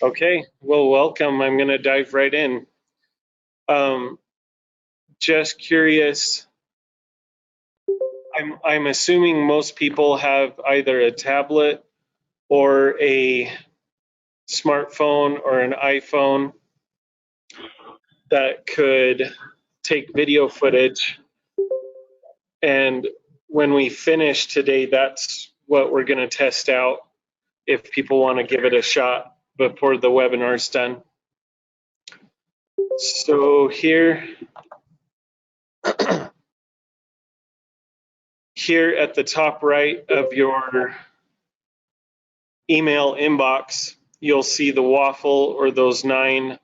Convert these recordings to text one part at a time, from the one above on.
Okay, well, welcome. I'm going to dive right in. Um, just curious, I'm assuming most people have either a tablet or a smartphone or an iPhone that could take video footage. And when we finish today, that's what we're going to test out if people want to give it a shot before the webinar's done. So here at the top right of your email inbox, you'll see the waffle or those 9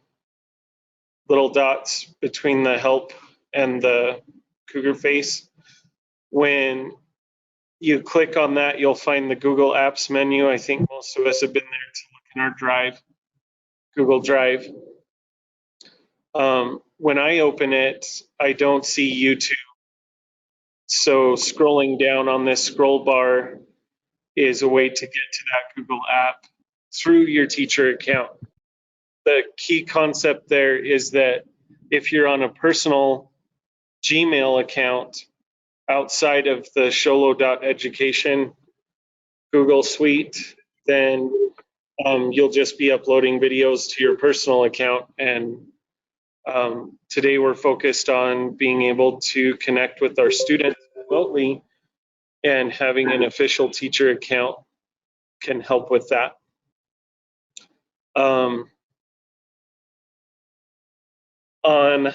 little dots between the help and the cougar face. When you click on that, you'll find the Google Apps menu. I think most of us have been there to look in our Drive, Google Drive. When I open it, I don't see YouTube. So scrolling down on this scroll bar is a way to get to that Google app through your teacher account. The key concept there is that if you're on a personal Gmail account outside of the sholo.education Google Suite, then you'll just be uploading videos to your personal account. And today we're focused on being able to connect with our students remotely, and having an official teacher account can help with that. On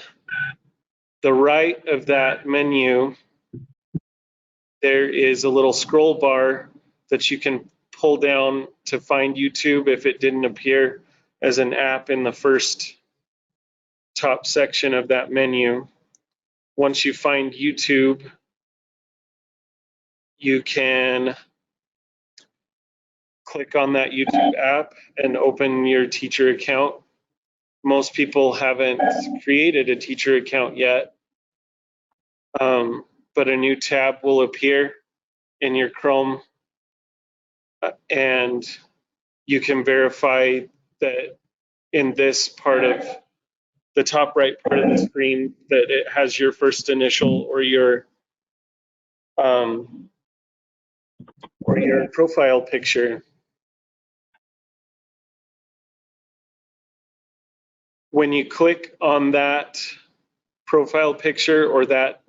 the right of that menu, there is a little scroll bar that you can pull down to find YouTube if it didn't appear as an app in the first top section of that menu. Once you find YouTube, you can click on that YouTube app and open your teacher account. Most people haven't created a teacher account yet, but a new tab will appear in your Chrome, and you can verify that in this part of the top right part of the screen that it has your first initial or your profile picture. When you click on that profile picture or that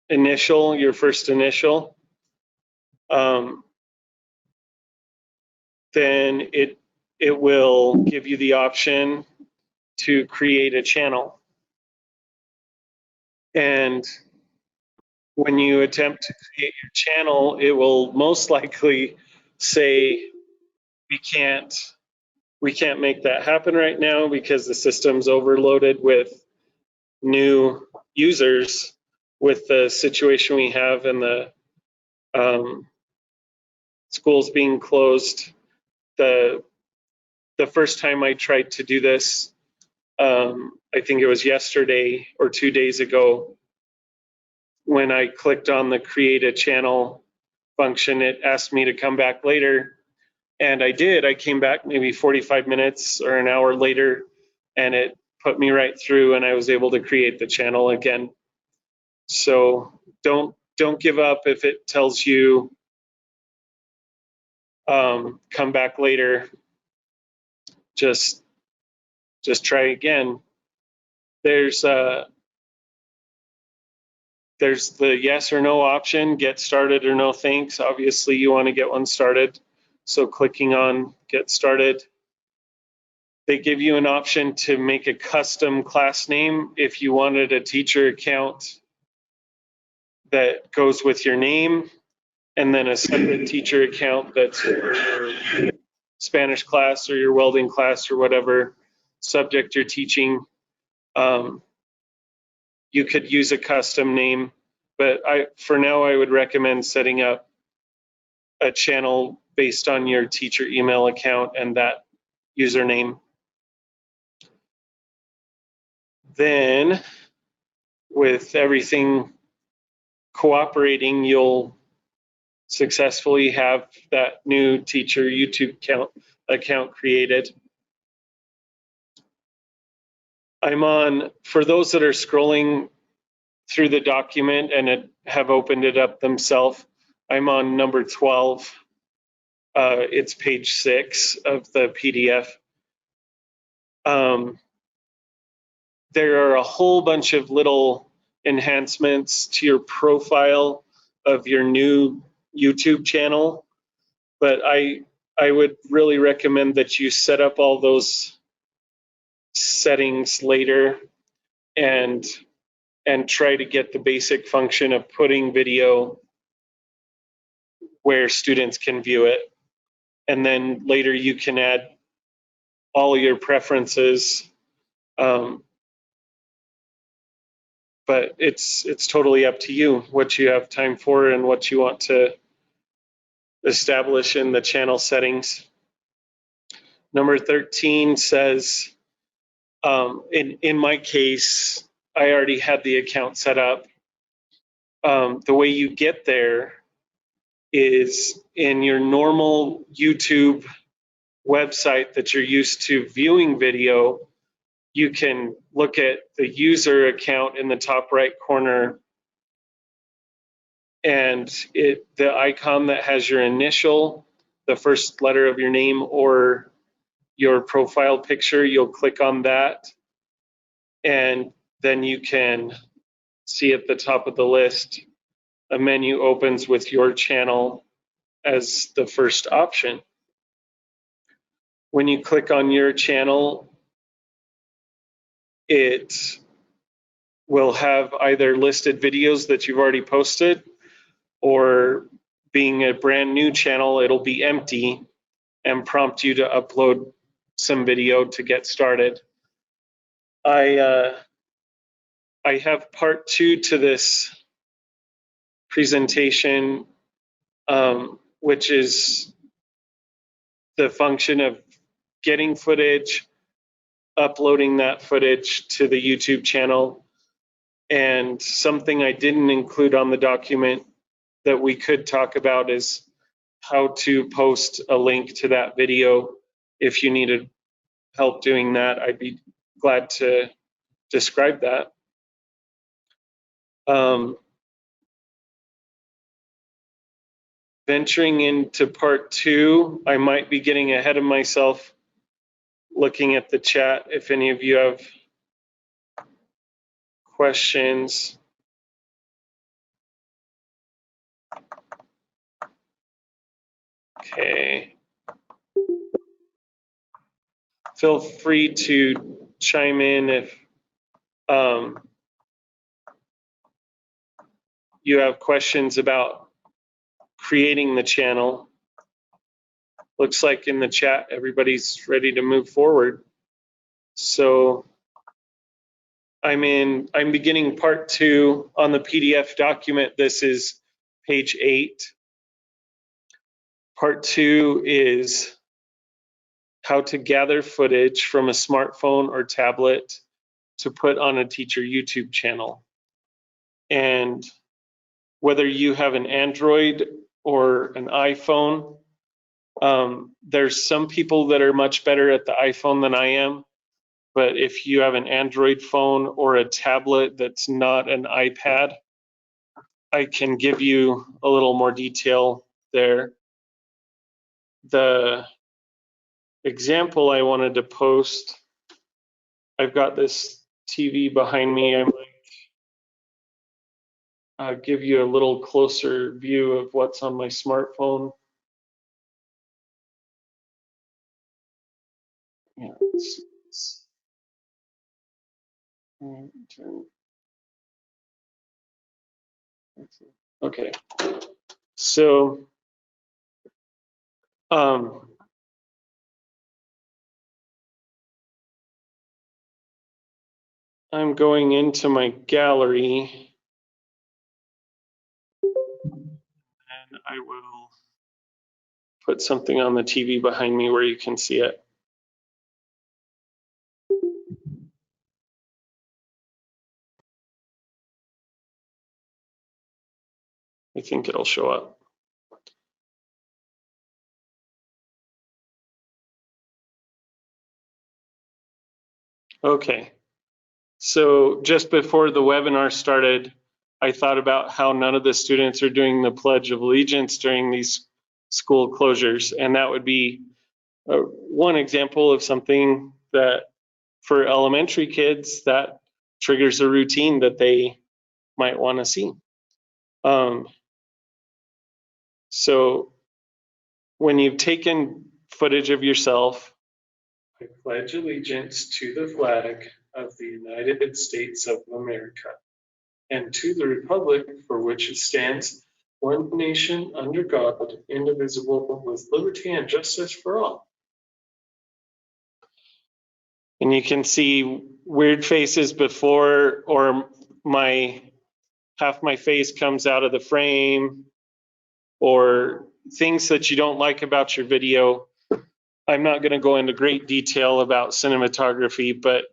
initial, your first initial, then it will give you the option to create a channel. And when you attempt to create your channel, it will most likely say we can't make that happen right now because the system's overloaded with new users with the situation we have and the schools being closed. The first time I tried to do this, I think it was yesterday or 2 days ago, when I clicked on the create a channel function, it asked me to come back later. And I did. I came back maybe 45 minutes or an hour later, and it put me right through, and I was able to create the channel again. So don't give up if it tells you come back later. Just try again. There's the yes or no option, get started or no thanks. Obviously you want to get one started, so clicking on get started. They give you an option to make a custom class name if you wanted a teacher account that goes with your name, and then a separate teacher account that's your Spanish class or your welding class or whatever subject you're teaching. You could use a custom name, but for now I would recommend setting up a channel based on your teacher email account and that username. Then with everything cooperating, you'll successfully have that new teacher YouTube account created. I'm on, for those that are scrolling through the document and have opened it up themselves, I'm on number 12. It's page 6 of the PDF. There are a whole bunch of little enhancements to your profile of your new YouTube channel, but I would really recommend that you set up all those settings later and try to get the basic function of putting video where students can view it. And then later you can add all your preferences. But it's totally up to you what you have time for and what you want to establish in the channel settings. Number 13 says, in my case, I already had the account set up. The way you get there is in your normal YouTube website that you're used to viewing video. You can look at the user account in the top right corner, and the icon that has your initial, the first letter of your name or your profile picture, you'll click on that, and then you can see at the top of the list a menu opens with your channel as the first option. When you click on your channel, it will have either listed videos that you've already posted, or being a brand new channel, it'll be empty and prompt you to upload some video to get started. I have part 2 to this presentation, which is the function of getting footage, uploading that footage to the YouTube channel. And something I didn't include on the document that we could talk about is how to post a link to that video. If you needed help doing that, I'd be glad to describe that. Venturing into part 2, I might be getting ahead of myself looking at the chat. If any of you have questions. Okay. Feel free to chime in if you have questions about creating the channel. Looks like in the chat everybody's ready to move forward. So I'm beginning part 2 on the PDF document. This is page 8. Part 2 is how to gather footage from a smartphone or tablet to put on a teacher YouTube channel. And whether you have an Android or an iPhone, there's some people that are much better at the iPhone than I am. But if you have an Android phone or a tablet that's not an iPad, I can give you a little more detail there. The example I wanted to post, I've got this TV behind me. I might give you a little closer view of what's on my smartphone. Yeah, okay. So I'm going into my gallery and I will put something on the TV behind me where you can see it. I think it'll show up. Okay, So just before the webinar started, I thought about how none of the students are doing the Pledge of Allegiance during these school closures. And that would be one example of something that for elementary kids that triggers a routine that they might want to see. So when you've taken footage of yourself, I pledge allegiance to the flag of the United States of America and to the republic for which it stands, one nation under God, indivisible, with liberty and justice for all. And you can see weird faces before, or half my face comes out of the frame, or things that you don't like about your video. I'm not going to go into great detail about cinematography, but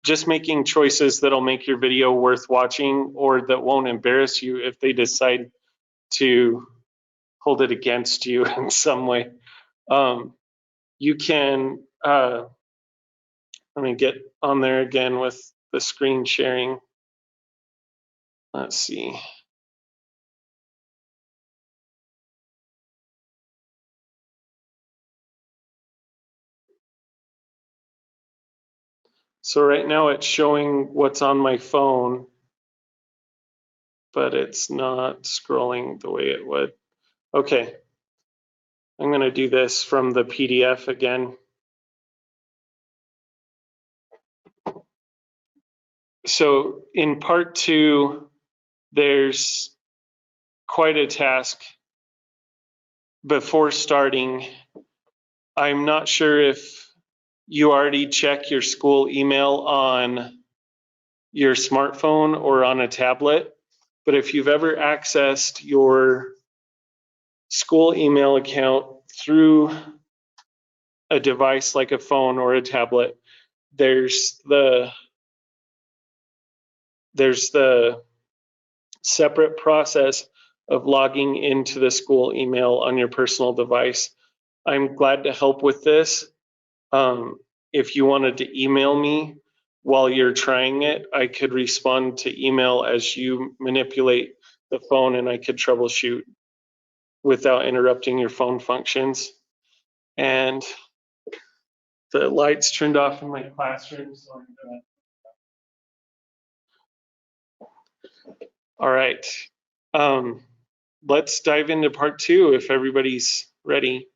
just making choices that'll make your video worth watching or that won't embarrass you if they decide to hold it against you in some way. You can, let me get on there again with the screen sharing. Let's see. So right now it's showing what's on my phone, but it's not scrolling the way it would. Okay, I'm going to do this from the PDF again. So in part 2, there's quite a task before starting. I'm not sure if you already check your school email on your smartphone or on a tablet, but if you've ever accessed your school email account through a device like a phone or a tablet, there's the separate process of logging into the school email on your personal device. I'm glad to help with this. If you wanted to email me while you're trying it, I could respond to email as you manipulate the phone, and I could troubleshoot without interrupting your phone functions. And the lights turned off in my classroom, so I'm gonna. All right. Let's dive into part 2 if everybody's ready.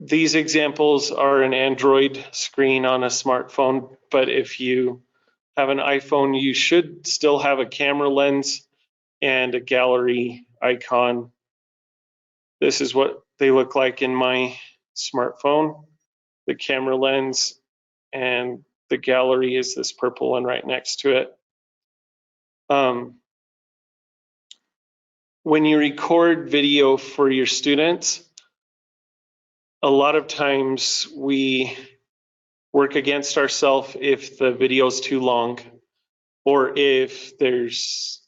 These examples are an Android screen on a smartphone, but if you have an iPhone, you should still have a camera lens and a gallery icon. This is what they look like in my smartphone. The camera lens and the gallery is this purple one right next to it. When you record video for your students, a lot of times we work against ourselves if the video is too long or if there's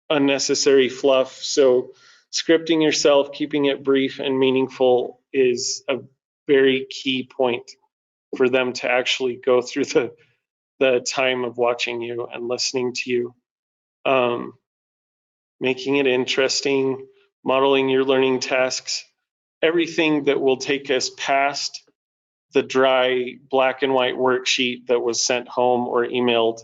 unnecessary fluff. So scripting yourself, keeping it brief and meaningful is a very key point for them to actually go through the time of watching you and listening to you. Making it interesting, modeling your learning tasks, everything that will take us past the dry black and white worksheet that was sent home or emailed.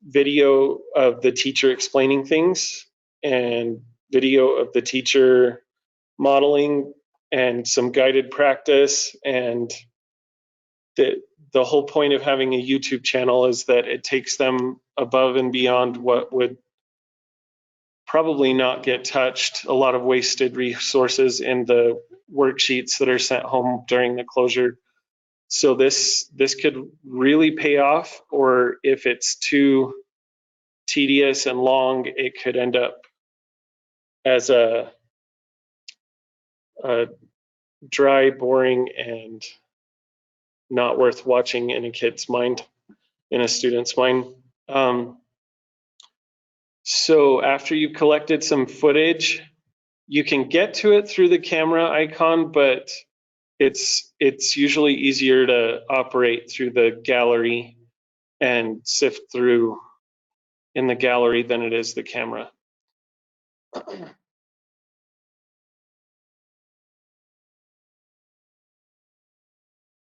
Video of the teacher explaining things and video of the teacher modeling and some guided practice. And the whole point of having a YouTube channel is that it takes them above and beyond what would probably not get touched, a lot of wasted resources in the worksheets that are sent home during the closure. So this could really pay off, or if it's too tedious and long, it could end up as a dry, boring, and not worth watching in a kid's mind, in a student's mind. So after you've collected some footage, you can get to it through the camera icon, but It's usually easier to operate through the gallery and sift through in the gallery than it is the camera.